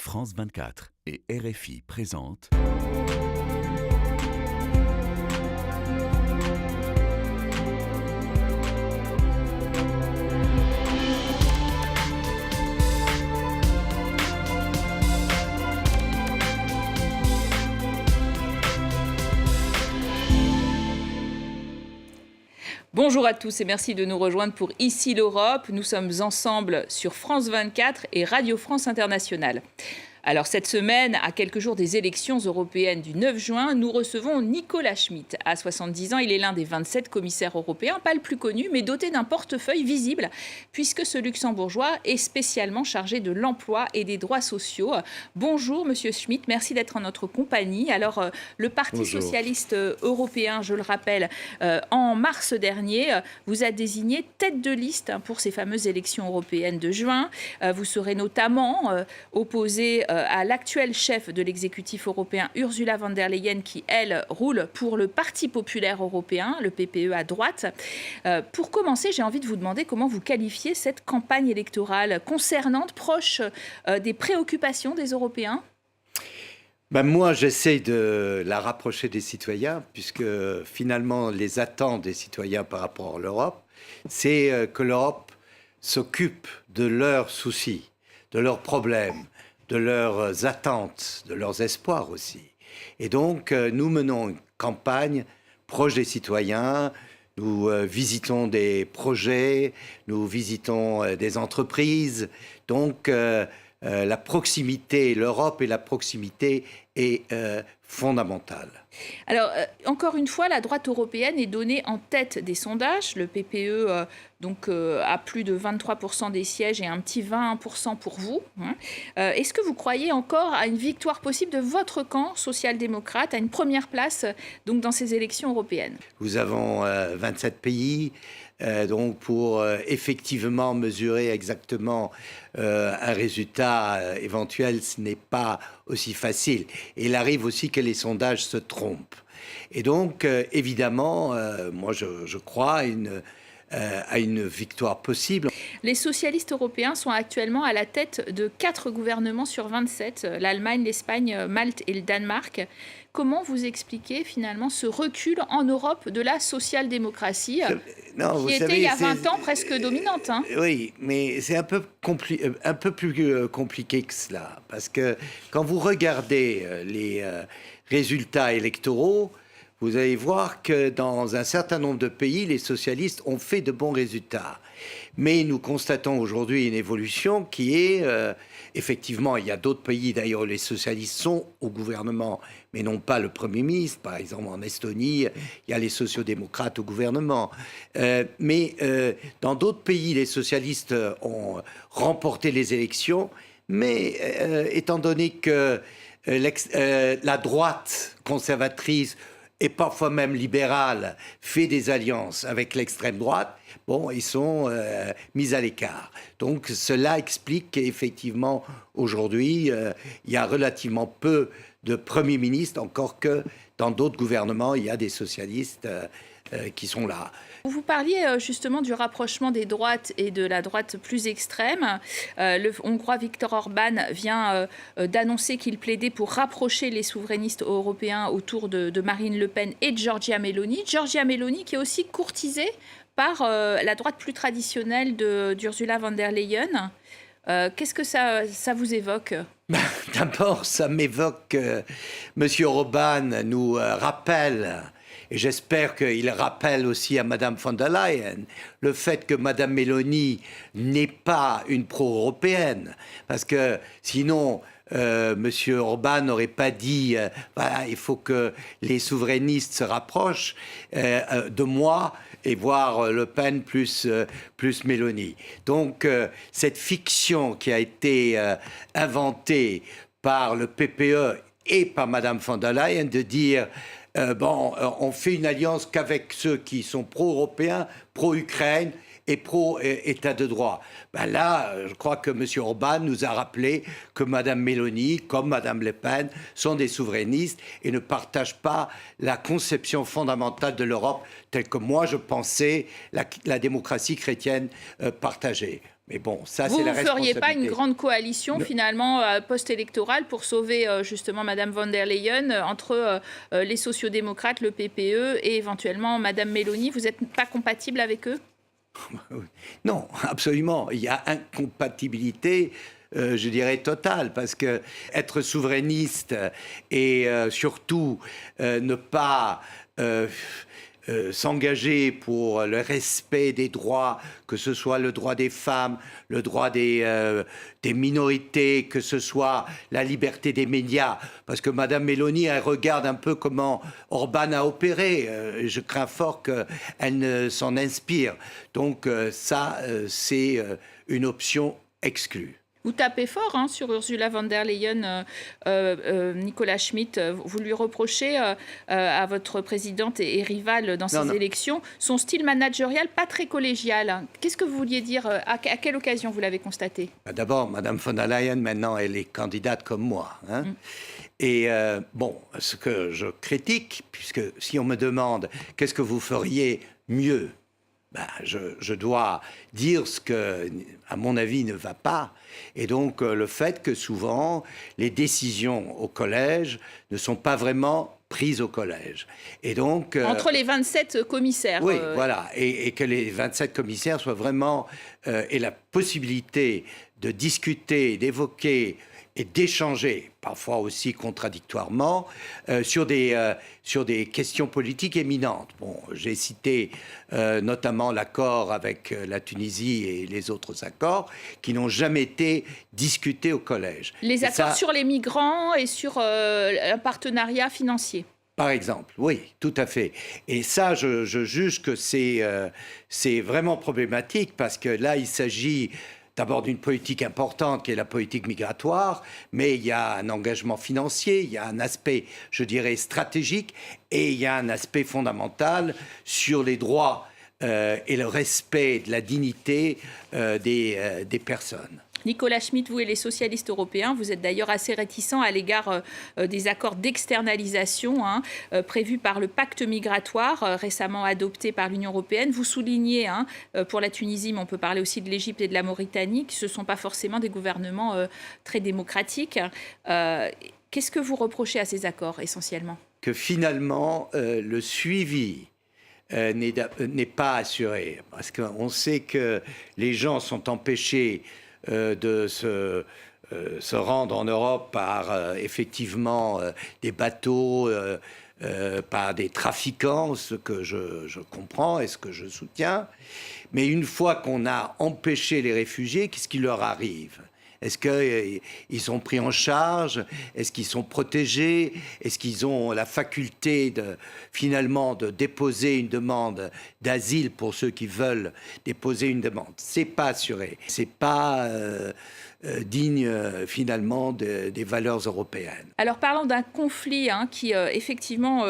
France 24 et RFI présentent Bonjour à tous et merci de nous rejoindre pour Ici l'Europe. Nous sommes ensemble sur France 24 et Radio France Internationale. Alors cette semaine, à quelques jours des élections européennes du 9 juin, nous recevons Nicolas Schmit. À 70 ans, il est l'un des 27 commissaires européens, pas le plus connu, mais doté d'un portefeuille visible, puisque ce luxembourgeois est spécialement chargé de l'emploi et des droits sociaux. Bonjour Monsieur Schmit, merci d'être en notre compagnie. Alors le Parti socialiste européen, je le rappelle, en mars dernier, vous a désigné tête de liste pour ces fameuses élections européennes de juin. Vous serez notamment opposé à l'actuel chef de l'exécutif européen, Ursula von der Leyen, qui, elle, roule pour le Parti populaire européen, le PPE à droite. Pour commencer, j'ai envie de vous demander comment vous qualifiez cette campagne électorale concernante, proche des préoccupations des Européens. Moi, j'essaie de la rapprocher des citoyens, puisque finalement, les attentes des citoyens par rapport à l'Europe, c'est que l'Europe s'occupe de leurs soucis, de leurs problèmes, de leurs attentes, de leurs espoirs aussi. Et donc, nous menons une campagne proche des citoyens, nous visitons des projets, nous visitons des entreprises. Donc, la proximité, l'Europe et la proximité est fondamentale. Alors, encore une fois, la droite européenne est donnée en tête des sondages. Le PPE a plus de 23% des sièges et un petit 20% pour vous. Est-ce que vous croyez encore à une victoire possible de votre camp social-démocrate, à une première place donc, dans ces élections européennes? Nous avons 27 pays. Donc pour effectivement mesurer exactement un résultat éventuel, ce n'est pas aussi facile. Et il arrive aussi que les sondages se trompent. Et donc, évidemment, moi je crois à une victoire possible. Les socialistes européens sont actuellement à la tête de 4 gouvernements sur 27, l'Allemagne, l'Espagne, Malte et le Danemark. Comment vous expliquez finalement ce recul en Europe de la social-démocratie qui était il y a 20 ans presque dominante Oui, mais c'est un peu plus compliqué que cela. Parce que quand vous regardez les résultats électoraux, vous allez voir que dans un certain nombre de pays, les socialistes ont fait de bons résultats. Mais nous constatons aujourd'hui une évolution qui est, effectivement, il y a d'autres pays, d'ailleurs, les socialistes sont au gouvernement, mais non pas le Premier ministre. Par exemple, en Estonie, il y a les sociodémocrates au gouvernement. Mais dans d'autres pays, les socialistes ont remporté les élections, mais étant donné que la droite conservatrice et parfois même libéral, fait des alliances avec l'extrême droite, ils sont mis à l'écart. Donc cela explique qu'effectivement, aujourd'hui, il y a relativement peu de premiers ministres, encore que dans d'autres gouvernements, il y a des socialistes qui sont là. Vous parliez justement du rapprochement des droites et de la droite plus extrême. Le Hongrois Viktor Orban vient d'annoncer qu'il plaidait pour rapprocher les souverainistes européens autour de Marine Le Pen et de Giorgia Meloni. Giorgia Meloni qui est aussi courtisée par la droite plus traditionnelle d'Ursula von der Leyen. Qu'est-ce que ça vous évoque ? D'abord, ça m'évoque M. Orban nous rappelle, et j'espère qu'il rappelle aussi à Mme von der Leyen, le fait que Mme Meloni n'est pas une pro-européenne. Parce que sinon, M. Orban n'aurait pas dit voilà, il faut que les souverainistes se rapprochent de moi et voir Le Pen plus Meloni. Donc, cette fiction qui a été inventée par le PPE et par Mme von der Leyen de dire on fait une alliance qu'avec ceux qui sont pro-européens, pro-Ukraine et pro-État de droit. Là, je crois que M. Orban nous a rappelé que Mme Meloni, comme Mme Le Pen, sont des souverainistes et ne partagent pas la conception fondamentale de l'Europe telle que moi je pensais la démocratie chrétienne partageait. Mais bon, ça, Vous c'est la ne responsabilité. feriez pas une grande coalition, finalement, post-électorale pour sauver justement Madame von der Leyen entre les sociodémocrates, le PPE et éventuellement Madame Meloni? Vous n'êtes pas compatible avec eux? Non, absolument. Il y a incompatibilité, je dirais, totale, parce que être souverainiste et surtout ne pas s'engager pour le respect des droits, que ce soit le droit des femmes, le droit des minorités, que ce soit la liberté des médias, parce que Madame Meloni, elle regarde un peu comment Orban a opéré. Je crains fort qu'elle ne s'en inspire. Donc ça, c'est une option exclue. Vous tapez fort sur Ursula von der Leyen, Nicolas Schmit. Vous lui reprochez à votre présidente et rivale dans ces élections son style managérial pas très collégial. Qu'est-ce que vous vouliez dire? À quelle occasion vous l'avez constaté? D'abord, Madame von der Leyen, maintenant, elle est candidate comme moi. Et bon, ce que je critique, puisque si on me demande qu'est-ce que vous feriez mieux, je dois dire ce que, à mon avis, ne va pas. Et donc, le fait que souvent, les décisions au collège ne sont pas vraiment prises au collège. Et donc, entre les 27 commissaires. Oui, voilà. Et que les 27 commissaires soient vraiment... aient la possibilité de discuter, d'évoquer et d'échanger, parfois aussi contradictoirement, sur des questions politiques éminentes. Bon, j'ai cité notamment l'accord avec la Tunisie et les autres accords qui n'ont jamais été discutés au collège. Les accords sur les migrants et sur un partenariat financier. Par exemple, oui, tout à fait. Et ça, je juge que c'est vraiment problématique parce que là, il s'agit d'abord d'une politique importante qui est la politique migratoire, mais il y a un engagement financier, il y a un aspect, je dirais, stratégique, et il y a un aspect fondamental sur les droits et le respect de la dignité des personnes. Nicolas Schmit, vous et les socialistes européens, vous êtes d'ailleurs assez réticents à l'égard des accords d'externalisation prévus par le pacte migratoire récemment adopté par l'Union européenne. Vous soulignez, pour la Tunisie, mais on peut parler aussi de l'Égypte et de la Mauritanie, que ce ne sont pas forcément des gouvernements très démocratiques. Qu'est-ce que vous reprochez à ces accords, essentiellement? Que finalement, le suivi n'est pas assuré. Parce qu'on sait que les gens sont empêchés de se rendre en Europe par effectivement des bateaux, par des trafiquants, ce que je comprends et ce que je soutiens. Mais une fois qu'on a empêché les réfugiés, qu'est-ce qui leur arrive ? Est-ce qu'ils sont pris en charge? Est-ce qu'ils sont protégés? Est-ce qu'ils ont la faculté finalement de déposer une demande d'asile pour ceux qui veulent déposer une demande? C'est pas assuré. C'est pas digne finalement des valeurs européennes. Alors parlons d'un conflit qui effectivement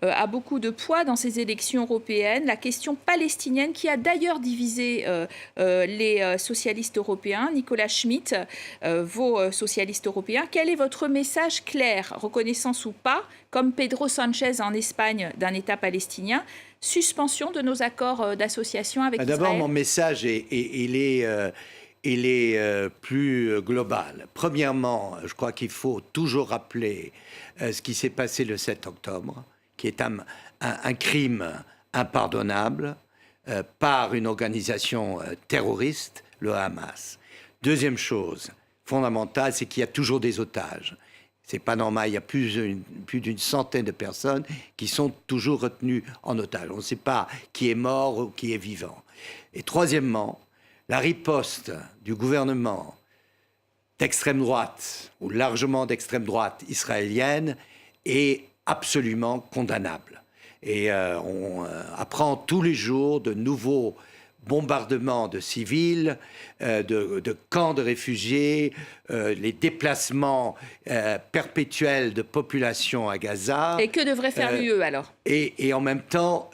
a beaucoup de poids dans ces élections européennes, la question palestinienne qui a d'ailleurs divisé les socialistes européens. Nicolas Schmit, vos socialistes européens, quel est votre message clair, reconnaissance ou pas, comme Pedro Sanchez en Espagne, d'un État palestinien, suspension de nos accords d'association avec Israël? D'abord, mon message, il est plus global. Premièrement, je crois qu'il faut toujours rappeler ce qui s'est passé le 7 octobre, qui est un crime impardonnable par une organisation terroriste, le Hamas. Deuxième chose fondamentale, c'est qu'il y a toujours des otages. C'est pas normal, il y a plus d'une centaine de personnes qui sont toujours retenues en otage. On ne sait pas qui est mort ou qui est vivant. Et troisièmement, la riposte du gouvernement d'extrême droite, ou largement d'extrême droite israélienne, est absolument condamnable. Et on apprend tous les jours de nouveaux bombardements de civils, de camps de réfugiés, les déplacements perpétuels de population à Gaza. Et que devrait faire l'UE alors? Et en même temps,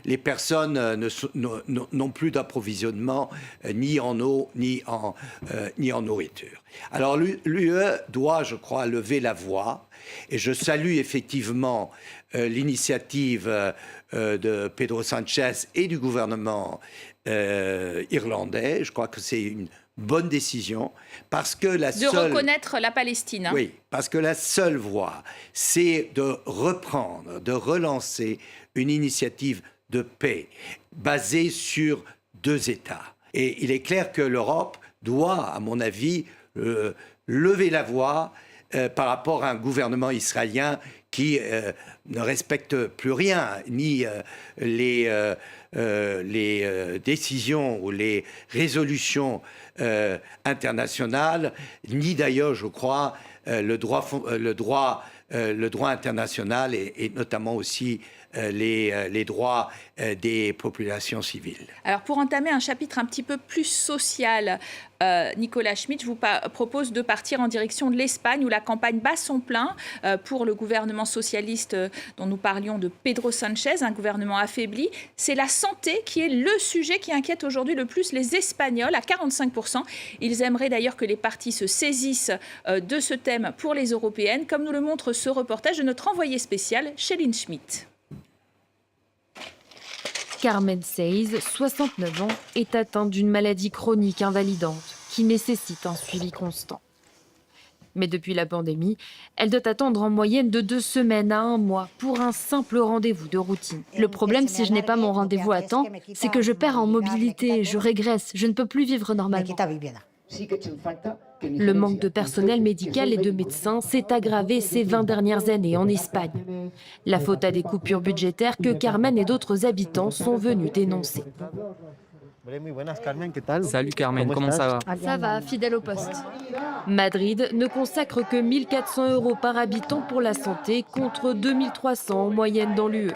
les personnes n'ont plus d'approvisionnement ni en eau, ni en nourriture. Alors l'UE doit, je crois, lever la voix Et je salue effectivement l'initiative de Pedro Sanchez et du gouvernement irlandais. Je crois que c'est une bonne décision parce que reconnaître la Palestine. Hein. Oui, parce que la seule voie, c'est de reprendre, de relancer une initiative de paix basée sur 2 États. Et il est clair que l'Europe doit, à mon avis, lever la voix par rapport à un gouvernement israélien qui ne respecte plus rien, ni les décisions ou les résolutions internationales, ni d'ailleurs, je crois, le droit international et notamment aussi les droits des populations civiles. Alors pour entamer un chapitre un petit peu plus social, Nicolas Schmit, je vous propose de partir en direction de l'Espagne où la campagne bat son plein pour le gouvernement socialiste dont nous parlions de Pedro Sanchez, un gouvernement affaibli. C'est la santé qui est le sujet qui inquiète aujourd'hui le plus les Espagnols à 45%. Ils aimeraient d'ailleurs que les partis se saisissent de ce thème pour les européennes, comme nous le montre ce reportage de notre envoyé spécial, Céline Schmitt. Carmen Saiz, 69 ans, est atteinte d'une maladie chronique invalidante qui nécessite un suivi constant. Mais depuis la pandémie, elle doit attendre en moyenne de 2 semaines à 1 mois pour un simple rendez-vous de routine. Le problème, si je n'ai pas mon rendez-vous à temps, c'est que je perds en mobilité, je régresse, je ne peux plus vivre normalement. Le manque de personnel médical et de médecins s'est aggravé ces 20 dernières années en Espagne. La faute à des coupures budgétaires que Carmen et d'autres habitants sont venus dénoncer. Salut Carmen, comment ça va? Ça va, fidèle au poste. Madrid ne consacre que 1 400 € par habitant pour la santé contre 2 300 en moyenne dans l'UE.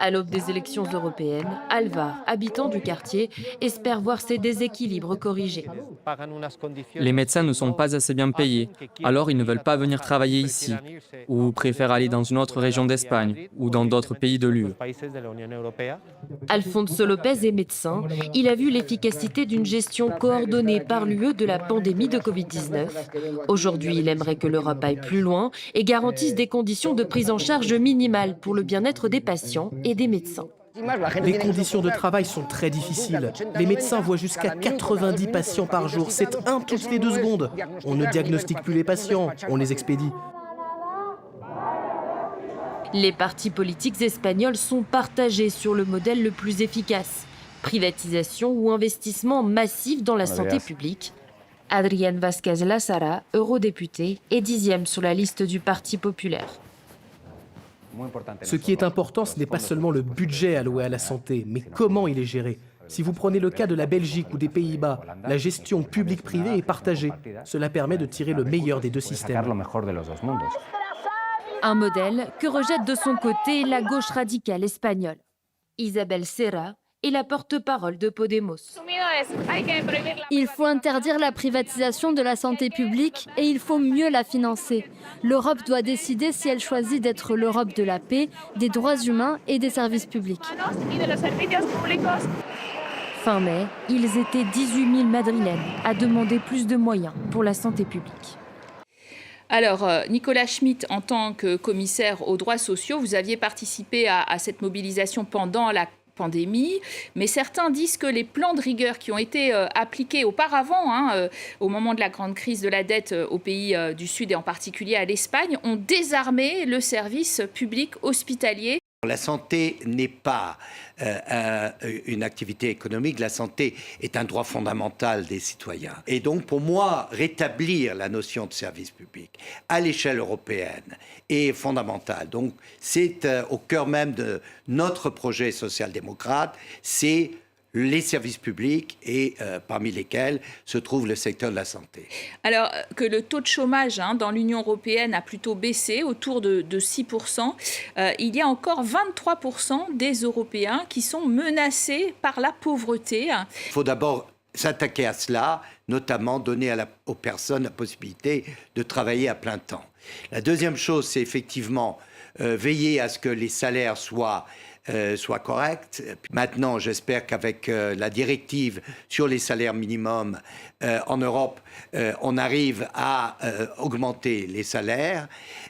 À l'aube des élections européennes, Alvar, habitant du quartier, espère voir ces déséquilibres corrigés. Les médecins ne sont pas assez bien payés, alors ils ne veulent pas venir travailler ici, ou préfèrent aller dans une autre région d'Espagne, ou dans d'autres pays de l'UE. Alfonso Lopez est médecin. Il a vu l'efficacité d'une gestion coordonnée par l'UE de la pandémie de Covid-19. Aujourd'hui, il aimerait que l'Europe aille plus loin et garantisse des conditions de prise en charge minimales pour le bien-être des patients et des médecins. Les conditions de travail sont très difficiles. Les médecins voient jusqu'à 90 patients par jour. C'est 1 toutes les 2 secondes. On ne diagnostique plus les patients, on les expédie. Les partis politiques espagnols sont partagés sur le modèle le plus efficace. Privatisation ou investissement massif dans la santé publique. Adrián Vázquez Lázara, eurodéputé, est 10e sur la liste du Parti populaire. Ce qui est important, ce n'est pas seulement le budget alloué à la santé, mais comment il est géré. Si vous prenez le cas de la Belgique ou des Pays-Bas, la gestion publique-privée est partagée. Cela permet de tirer le meilleur des 2 systèmes. Un modèle que rejette de son côté la gauche radicale espagnole. Isabel Serra est la porte-parole de Podemos. Il faut interdire la privatisation de la santé publique et il faut mieux la financer. L'Europe doit décider si elle choisit d'être l'Europe de la paix, des droits humains et des services publics. Fin mai, ils étaient 18 000 madrilènes à demander plus de moyens pour la santé publique. Alors, Nicolas Schmit, en tant que commissaire aux droits sociaux, vous aviez participé à cette mobilisation pendant la pandémie, mais certains disent que les plans de rigueur qui ont été appliqués auparavant, au moment de la grande crise de la dette aux pays du Sud et en particulier à l'Espagne, ont désarmé le service public hospitalier. La santé n'est pas une activité économique, la santé est un droit fondamental des citoyens. Et donc pour moi, rétablir la notion de service public à l'échelle européenne est fondamental. Donc c'est au cœur même de notre projet social-démocrate, c'est les services publics et parmi lesquels se trouve le secteur de la santé. Alors que le taux de chômage dans l'Union européenne a plutôt baissé, autour de 6%, il y a encore 23% des Européens qui sont menacés par la pauvreté. Il faut d'abord s'attaquer à cela, notamment donner aux personnes la possibilité de travailler à plein temps. La deuxième chose, c'est effectivement veiller à ce que les salaires soient soit correcte. Maintenant, j'espère qu'avec la directive sur les salaires minimums en Europe, on arrive à augmenter les salaires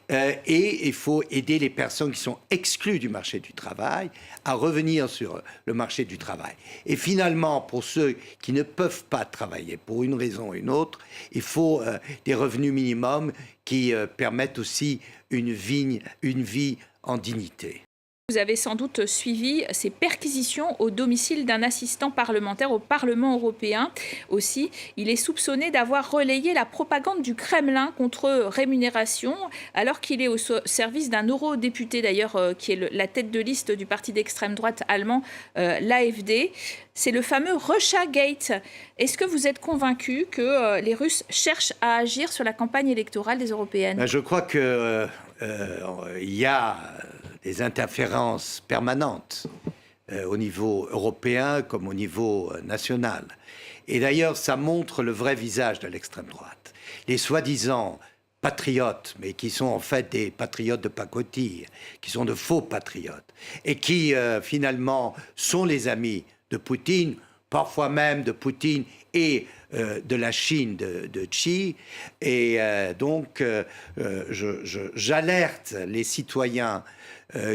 et il faut aider les personnes qui sont exclues du marché du travail à revenir sur le marché du travail. Et finalement, pour ceux qui ne peuvent pas travailler pour une raison ou une autre, il faut des revenus minimums qui permettent aussi une vie en dignité. Vous avez sans doute suivi ces perquisitions au domicile d'un assistant parlementaire au Parlement européen. Aussi, il est soupçonné d'avoir relayé la propagande du Kremlin contre rémunération, alors qu'il est au service d'un eurodéputé, d'ailleurs, qui est la tête de liste du parti d'extrême droite allemand, l'AfD. C'est le fameux Russia Gate. Est-ce que vous êtes convaincu que les Russes cherchent à agir sur la campagne électorale des européennes ? Je crois qu'il y a des interférences permanentes au niveau européen comme au niveau national. Et d'ailleurs, ça montre le vrai visage de l'extrême droite. Les soi-disant patriotes, mais qui sont en fait des patriotes de pacotille, qui sont de faux patriotes, et qui finalement sont les amis de Poutine, parfois même de Poutine et de la Chine de Xi. Et donc, j'alerte les citoyens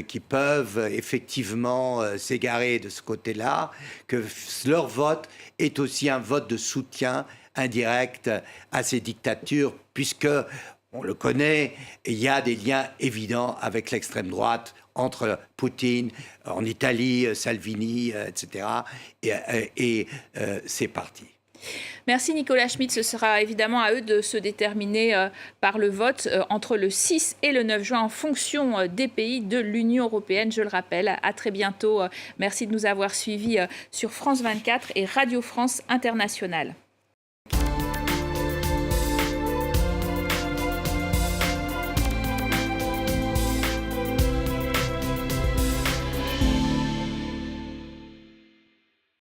qui peuvent effectivement s'égarer de ce côté-là, que leur vote est aussi un vote de soutien indirect à ces dictatures, puisque, on le connaît, il y a des liens évidents avec l'extrême droite, entre Poutine, en Italie, Salvini, etc., et ces partis. Merci Nicolas Schmit. Ce sera évidemment à eux de se déterminer par le vote entre le 6 et le 9 juin en fonction des pays de l'Union européenne. Je le rappelle, à très bientôt. Merci de nous avoir suivis sur France 24 et Radio France Internationale.